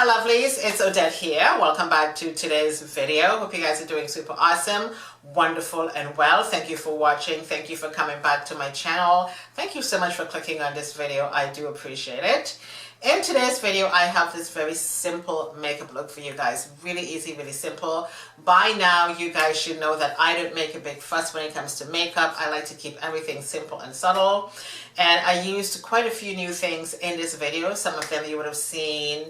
lovelies, it's Odette here. Welcome back to today's video. Hope you guys are doing super awesome, wonderful, and well. Thank you for watching. Thank you for coming back to my channel. Thank you so much for clicking on this video. I do appreciate it. In today's video, I have this very simple makeup look for you guys. Really easy, really simple. By now, you guys should know that I don't make a big fuss when it comes to makeup. I like to keep everything simple and subtle. And I used quite a few new things in this video. Some of them you would have seen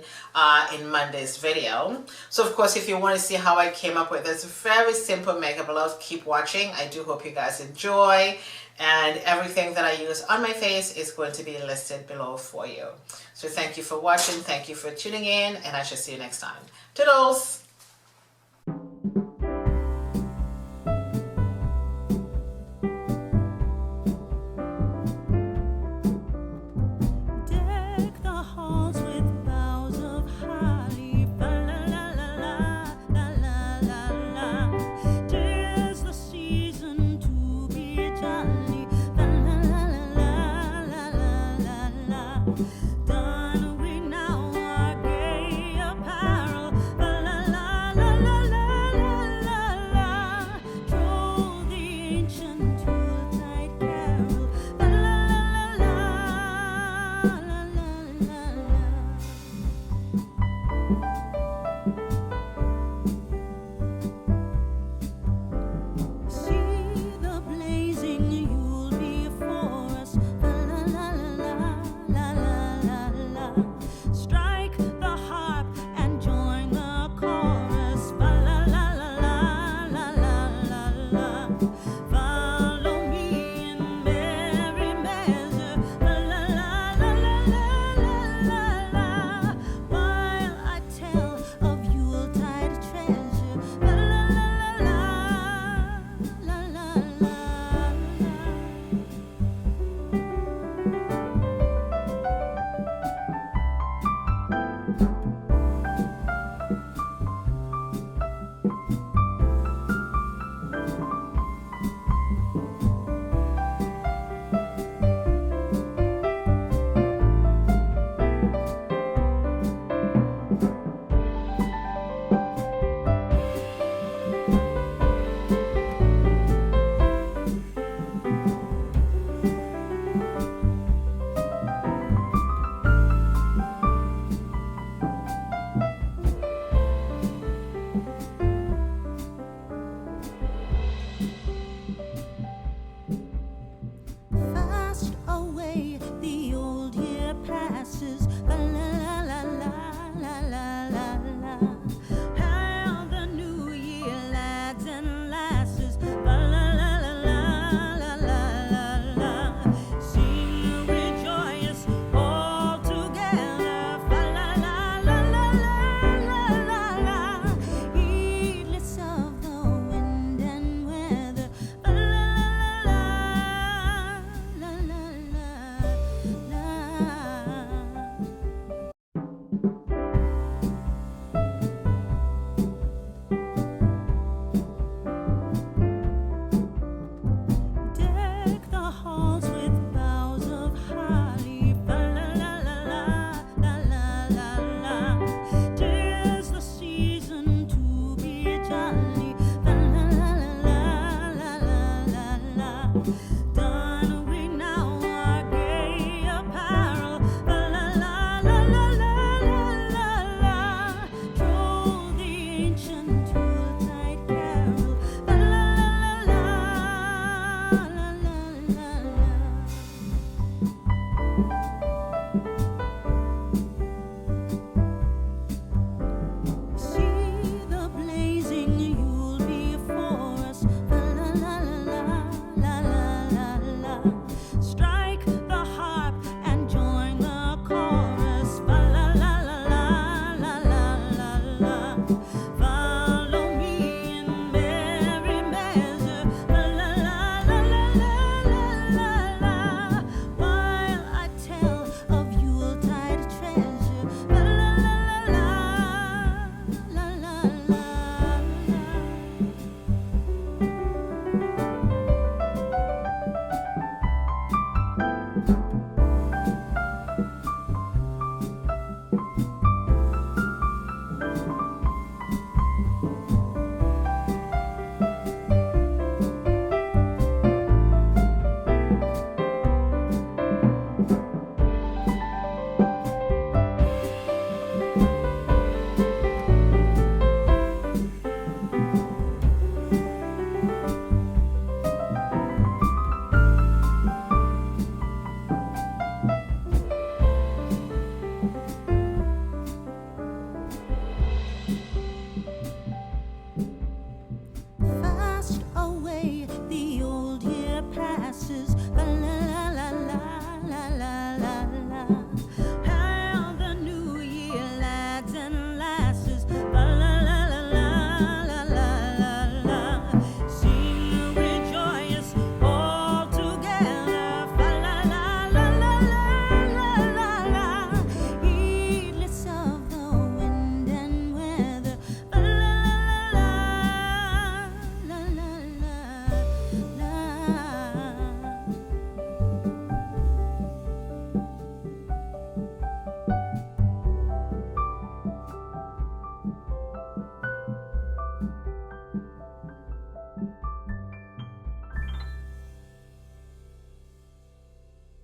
in Monday's video. So of course, if you want to see how I came up with this very simple makeup look, keep watching. I do hope you guys enjoy. And everything that I use on my face is going to be listed below for you. So thank you for watching, thank you for tuning in, and I shall see you next time. Toodles!